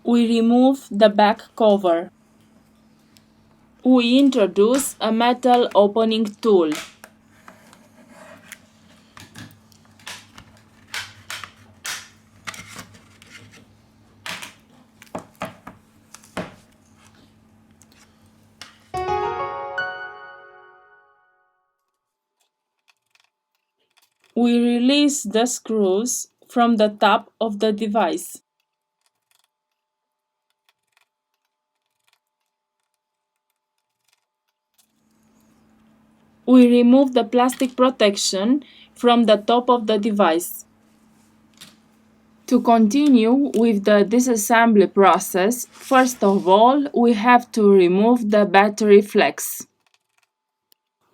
We remove the back cover. We introduce a metal opening tool. We release the screws from the top of the device. We remove the plastic protection from the top of the device. To continue with the disassembly process, first of all, we have to remove the battery flex.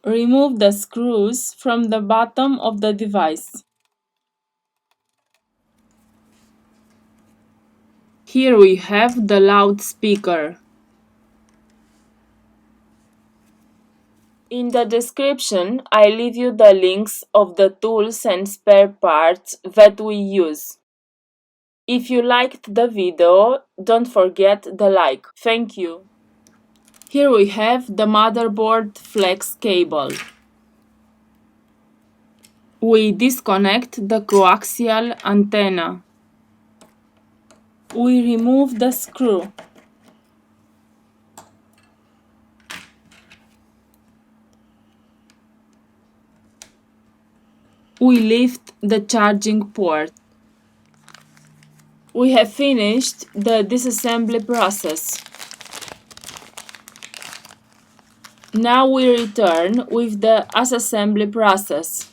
Remove the screws from the bottom of the device. Here we have the loudspeaker. In the description, I leave you the links of the tools and spare parts that we use. If you liked the video, don't forget the like. Thank you. Here we have the motherboard flex cable. We disconnect the coaxial antenna. We remove the screw. We lift the charging port. We have finished the disassembly process. Now we return with the assembly process.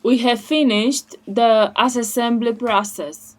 We have finished the assembly process.